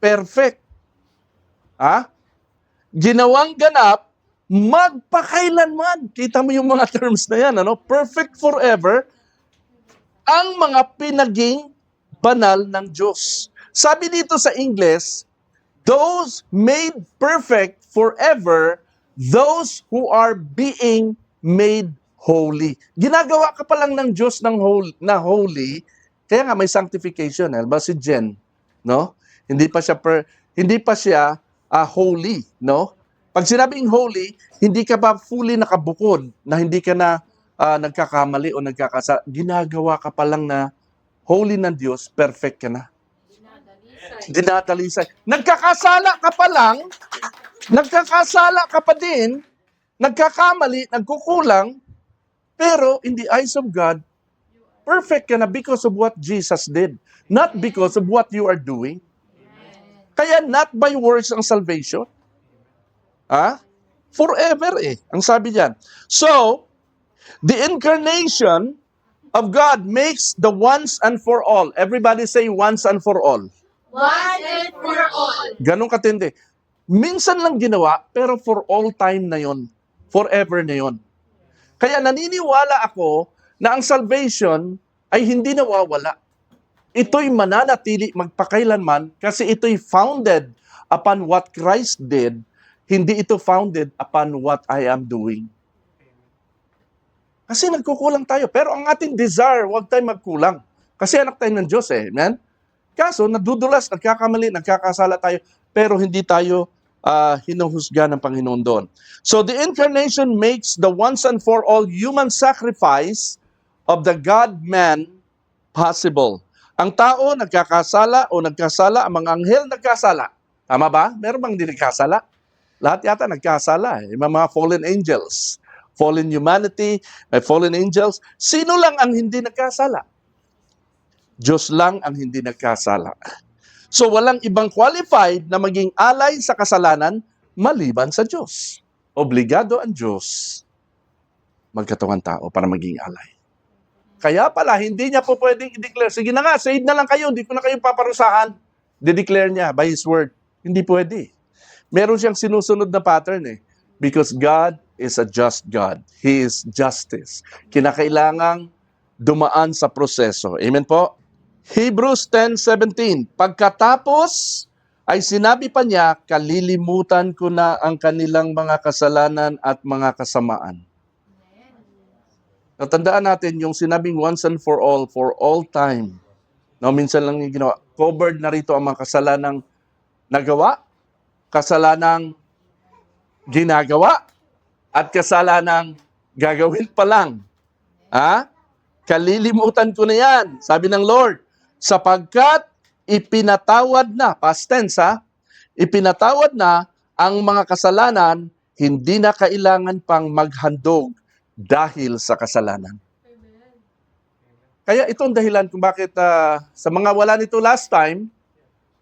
Perfect. Ginawang ganap magpakailanman. Kita mo yung mga terms na yan, ano? Perfect forever ang mga pinaging banal ng Diyos. Sabi dito sa English, those made perfect forever, those who are being made holy. Ginagawa ka pa lang ng Diyos ng holy, kaya nga may sanctification. Ba si Jen, no? Hindi pa siya holy, no? Pag sinabing holy, hindi ka ba fully nakabukod na hindi ka na nagkakamali o ginagawa ka pa lang na holy ng Diyos, perfect ka na. Dinadalisay. Nagkakasala ka pa lang, nagkakasala ka pa din, nagkakamali, nagkukulang, pero in the eyes of God, perfect ka na because of what Jesus did, not because of what you are doing. Kaya not by works ang salvation. Forever ang sabi diyan. So, the incarnation of God makes the once and for all. Everybody say once and for all. Once and for all. Ganun katindi. Minsan lang ginawa, pero for all time na yon. Forever na yon. Kaya naniniwala ako na ang salvation ay hindi nawawala. ito'y mananatili magpakailanman kasi ito'y founded upon what Christ did, hindi ito founded upon what I am doing. Kasi nagkukulang tayo. Pero ang ating desire, huwag tayo magkulang. Kasi anak tayo ng Diyos eh. Amen? Kaso, nadudulas, nagkakamali, nagkakasala tayo, pero hindi tayo hinuhusga ng Panginoon doon. So, the incarnation makes the once and for all human sacrifice of the God-man possible. Ang tao nagkakasala o nagkasala, ang mga anghel nagkasala. Tama ba? Meron bang hindi nagkasala? Lahat yata nagkasala. Yung mga fallen angels, fallen humanity, may fallen angels. Sino lang ang hindi nagkasala? Diyos lang ang hindi nagkasala. So walang ibang qualified na maging alay sa kasalanan maliban sa Diyos. Obligado ang Diyos magkatawan tao para maging alay. Kaya pala, hindi niya po pwedeng i-declare, sige na nga, save na lang kayo, hindi ko na kayo paparusahan. De-declare niya by His word. Hindi pwede. Meron siyang sinusunod na pattern eh. Because God is a just God. He is justice. Kinakailangang dumaan sa proseso. Amen po? Hebrews 10:17. Pagkatapos ay sinabi pa niya, kalilimutan ko na ang kanilang mga kasalanan at mga kasamaan. Natandaan natin yung sinabing once and for all time. No, minsan lang yung ginawa. Covered na rito ang mga kasalanang nagawa, kasalanang ginagawa, at kasalanang gagawin pa lang. Ha? Kalilimutan ko na yan, sabi ng Lord, sapagkat ipinatawad na, past tense ha, ipinatawad na ang mga kasalanan, hindi na kailangan pang maghandog dahil sa kasalanan. Kaya itong dahilan kung bakit sa mga wala nito last time,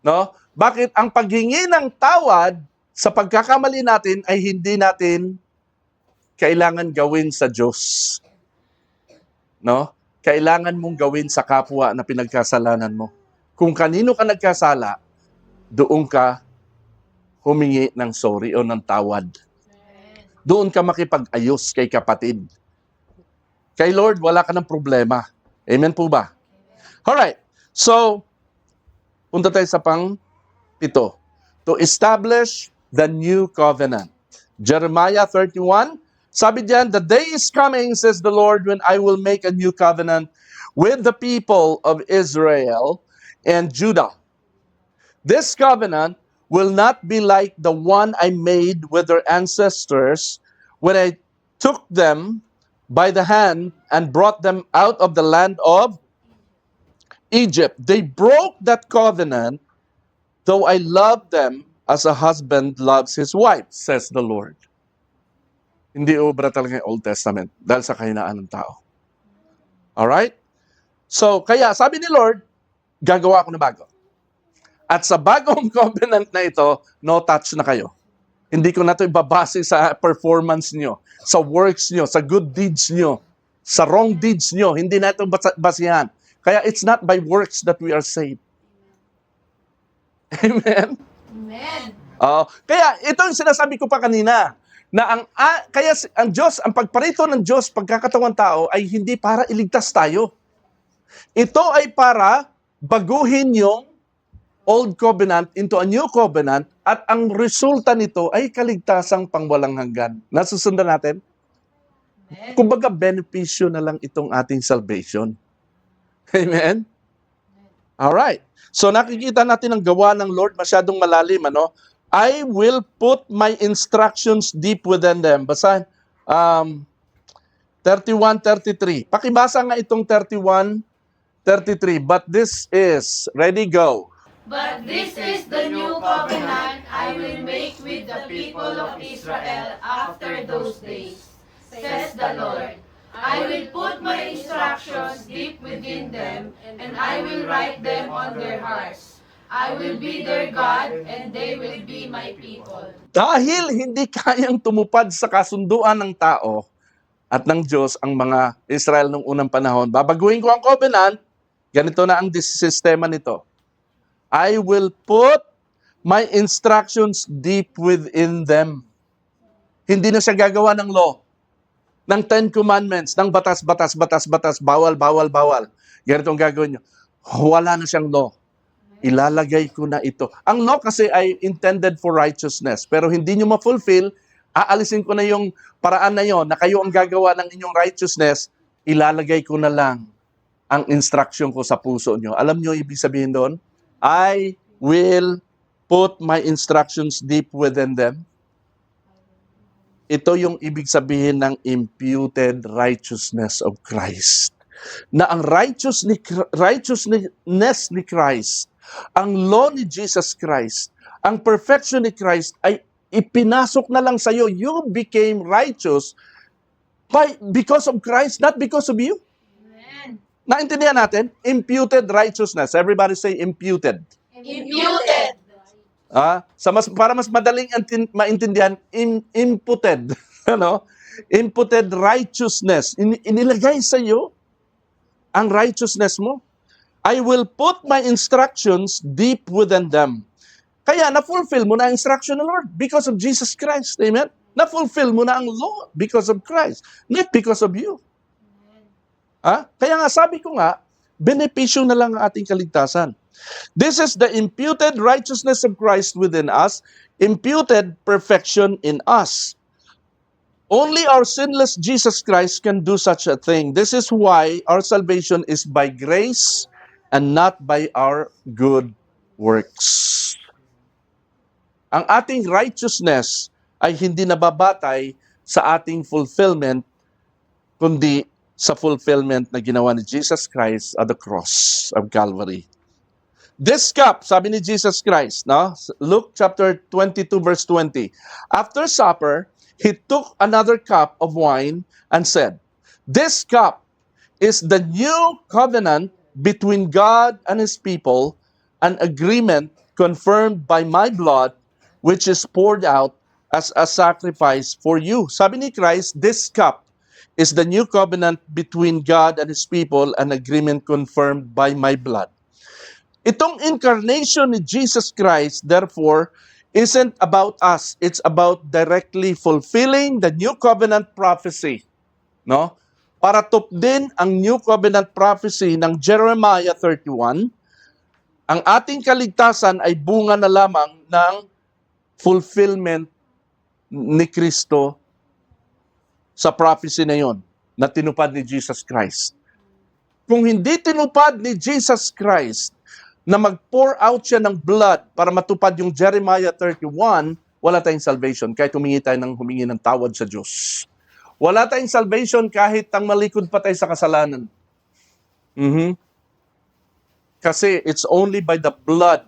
no, bakit ang paghingi ng tawad sa pagkakamali natin ay hindi natin kailangan gawin sa Diyos. No? Kailangan mong gawin sa kapwa na pinagkasalanan mo. Kung kanino ka nagkasala, doon ka humingi ng sorry o ng tawad. Doon ka makipag-ayos kay kapatid. Kay Lord, wala ka ng problema. Amen po ba? Alright. So, punta tayo sa pang-7. To establish the new covenant. Jeremiah 31, sabi diyan, the day is coming, says the Lord, when I will make a new covenant with the people of Israel and Judah. This covenant will not be like the one I made with their ancestors when I took them by the hand and brought them out of the land of Egypt. They broke that covenant, though I loved them as a husband loves his wife, says the Lord. Hindi obra talaga yung Old Testament dahil sa kahinaan ng tao. Alright? So, kaya sabi ni Lord, gagawa ako na bago. At sa bagong covenant na ito, no touch na kayo. Hindi ko na ito ibabase sa performance nyo, sa works nyo, sa good deeds nyo, sa wrong deeds nyo. Hindi na ito basihan. Kaya it's not by works that we are saved. Amen? Amen. Kaya ito yung sinasabi ko pa kanina, na kaya ang Diyos, ang pagparito ng Diyos, pagkakatawang tao, ay hindi para iligtas tayo. Ito ay para baguhin yung Old Covenant into a New Covenant at ang resulta nito ay kaligtasang pangwalang hanggan. Nasusundan natin? Kumbaga, benepisyo na lang itong ating salvation. Amen? Alright. So nakikita natin ang gawa ng Lord masyadong malalim, ano? I will put my instructions deep within them. Basahin. 31:33. Pakibasa nga itong 31:33. But this is, ready, go. But this is the new covenant I will make with the people of Israel after those days, says the Lord. I will put my instructions deep within them, and I will write them on their hearts. I will be their God, and they will be my people. Dahil hindi kayang tumupad sa kasunduan ng tao at ng Diyos ang mga Israel nung unang panahon, babaguhin ko ang covenant, ganito na ang sistema nito. I will put my instructions deep within them. Hindi na siya gagawa ng law, ng 10 Commandments, ng batas, bawal. Ganito ang gagawin nyo. Wala na siyang law. Ilalagay ko na ito. Ang law kasi ay intended for righteousness. Pero hindi nyo ma-fulfill, aalisin ko na yung paraan na yon na kayo ang gagawa ng inyong righteousness, ilalagay ko na lang ang instruction ko sa puso nyo. Alam nyo ibig sabihin doon? I will put my instructions deep within them. Ito yung ibig sabihin ng imputed righteousness of Christ. Na ang righteousness ni Christ, ang law ni Jesus Christ, ang perfection ni Christ ay ipinasok na lang sa iyo. You became righteous because of Christ, not because of you. Amen. Naintindihan natin? Imputed righteousness. Everybody say imputed. Imputed. Para mas madaling maintindihan, imputed. Ano? Imputed righteousness. Inilagay sa iyo ang righteousness mo. I will put my instructions deep within them. Kaya na-fulfill mo na ang instruction ng Lord because of Jesus Christ. Amen? Na-fulfill mo na ang law because of Christ, not because of you. Kaya nga sabi ko nga, benepisyo na lang ang ating kaligtasan. This is the imputed righteousness of Christ within us, imputed perfection in us. Only our sinless Jesus Christ can do such a thing. This is why our salvation is by grace and not by our good works. Ang ating righteousness ay hindi nababatay sa ating fulfillment, kundi sa fulfillment na ginawa ni Jesus Christ at the cross of Calvary. This cup, sabi ni Jesus Christ, no? Luke chapter 22 verse 20. After supper, he took another cup of wine and said, "This cup is the new covenant between God and His people, an agreement confirmed by my blood, which is poured out as a sacrifice for you." Sabi ni Christ, this cup is the new covenant between God and His people, an agreement confirmed by my blood. Itong incarnation ni Jesus Christ, therefore, isn't about us. It's about directly fulfilling the new covenant prophecy. No? Para tupdin ang new covenant prophecy ng Jeremiah 31, ang ating kaligtasan ay bunga na lamang ng fulfillment ni Kristo sa prophecy na yon na tinupad ni Jesus Christ. Kung hindi tinupad ni Jesus Christ na mag-pour out siya ng blood para matupad yung Jeremiah 31, wala tayong salvation kahit humingi ng tawad sa Diyos. Wala tayong salvation kahit malikod pa tayo sa kasalanan. Kasi it's only by the blood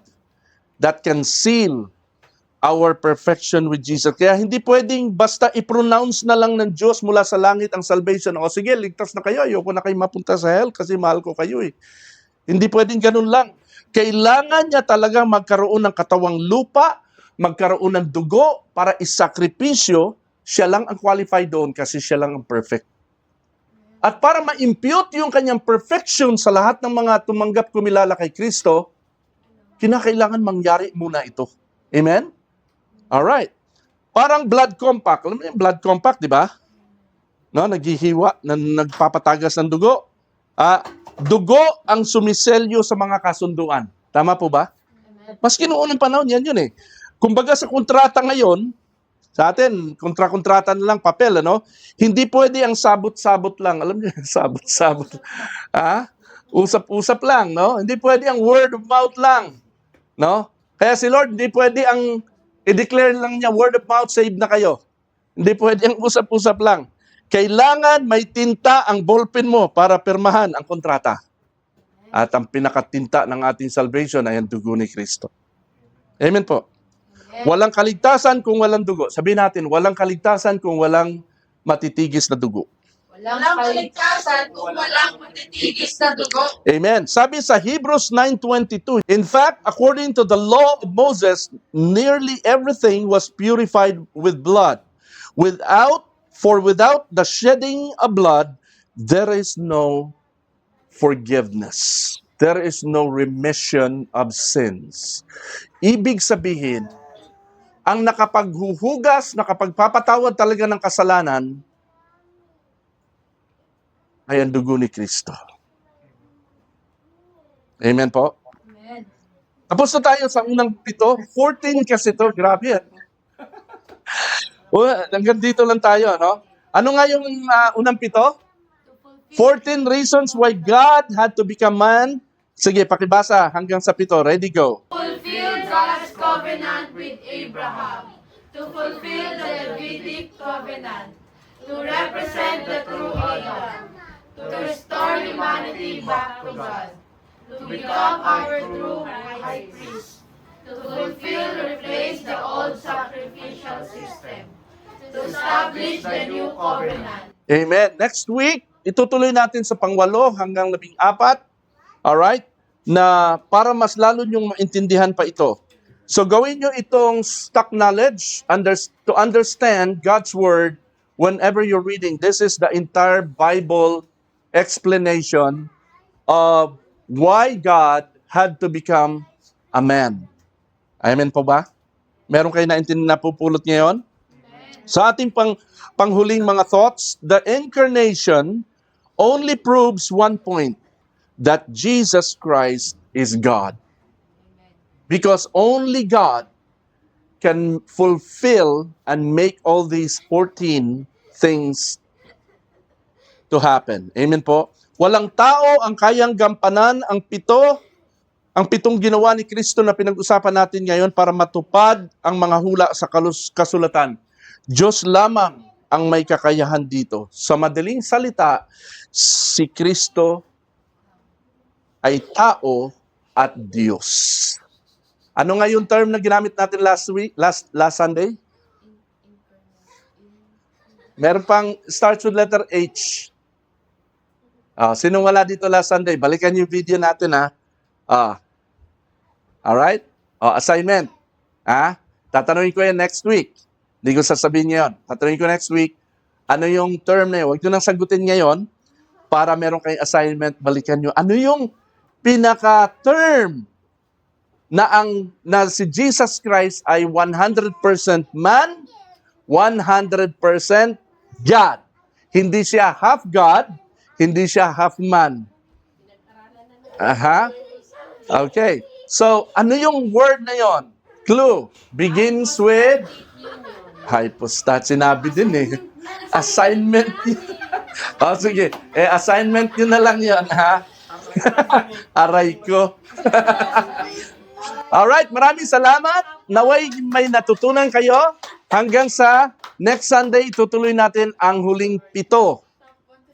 that can seal our perfection with Jesus. Kaya hindi pwedeng basta i-pronounce na lang ng Diyos mula sa langit ang salvation. O sige, ligtas na kayo. Ayoko na kayo mapunta sa hell kasi mahal ko kayo eh. Hindi pwedeng ganun lang. Kailangan niya talaga magkaroon ng katawang lupa, magkaroon ng dugo para isakripisyo. Siya lang ang qualified doon kasi siya lang ang perfect. At para ma-impute yung kanyang perfection sa lahat ng mga tumanggap kumilala kay Kristo, kinakailangan mangyari muna ito. Amen? Alright. Parang blood compact. Alam mo yung blood compact, di ba? No, naghihiwa, nagpapatagas ng dugo. Dugo ang sumiselyo sa mga kasunduan. Tama po ba? Maski noong unang panahon, yan yun eh. Kumbaga sa kontrata ngayon, sa atin, kontra-kontrata na lang papel, ano? Hindi pwede ang sabot-sabot lang. Alam niyo, sabot-sabot. Usap-usap lang, no? Hindi pwede ang word of mouth lang. No? Kaya si Lord, hindi pwede ang i-declare lang niya, word of mouth, save na kayo. Hindi pwede ang usap-usap lang. Kailangan may tinta ang ballpen mo para pirmahan ang kontrata. At ang pinakatinta ng ating salvation ay ang dugo ni Kristo. Amen po. Walang kaligtasan kung walang dugo. Sabihin natin, walang kaligtasan kung walang matitigis na dugo. Walang kaligtasan kung walang matitigis na dugo. Amen. Sabi sa Hebrews 9:22, in fact, according to the law of Moses, nearly everything was purified with blood. Without the shedding of blood, there is no forgiveness. There is no remission of sins. Ibig sabihin, ang nakapaghuhugas, nakapagpapatawad talaga ng kasalanan, ay ang dugo ni Kristo. Amen po. Amen. Tapos na tayo sa unang 7. 14 kasi to. Grabe yan. Hanggang dito lang tayo, no? Ano nga yung unang 7? 14 reasons why God had to become man. Sige, pakibasa hanggang sa 7. Ready, go. Fulfill God's covenant with Abraham, to fulfill the Davidic covenant, to represent the true Adam, to restore humanity back to God, to become our true high priest, to fulfill, replace the old sacrificial system, to establish the new covenant. Amen. Next week, itutuloy natin sa pang-8 hanggang 14. Alright? Na para mas lalo nyong maintindihan pa ito. So gawin nyo itong stock knowledge to understand God's Word whenever you're reading. This is the entire Bible explanation of why God had to become a man. Amen po ba? Meron kayo na pupulot ngayon? Sa ating panghuling mga thoughts, the incarnation only proves one point, that Jesus Christ is God. Because only God can fulfill and make all these 14 things to happen. Amen po? Walang tao ang kayang gampanan ang 7 ginawa ni Kristo na pinag-usapan natin ngayon para matupad ang mga hula sa kasulatan. Diyos lamang ang may kakayahan dito. Sa madaling salita, si Kristo ay tao at Diyos. Ano nga yung term na ginamit natin last Sunday? Meron pang starts with letter H. Sino wala dito last Sunday? Balikan yung video natin, ha? Alright? Assignment. Tatanungin ko yan next week. Hindi ko sasabihin ngayon. Tatanungin ko next week, ano yung term na yun? Huwag nyo nang sagutin ngayon para meron kayong assignment, balikan nyo. Ano yung pinaka-term na si Jesus Christ ay 100% man, 100% God. Hindi siya half God, hindi siya half man. Okay. So, ano yung word na yon? Clue. Begins with hypostat. Sinabi din eh. Assignment. Sige. Assignment yun na lang yon, ha? Aray ko. Alright, maraming salamat. Naway may natutunan kayo. Hanggang sa next Sunday, tutuloy natin ang huling 7.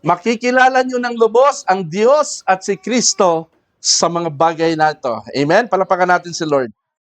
Makikilala nyo ng lubos ang Diyos at si Kristo sa mga bagay na ito. Amen? Palapakan natin si Lord.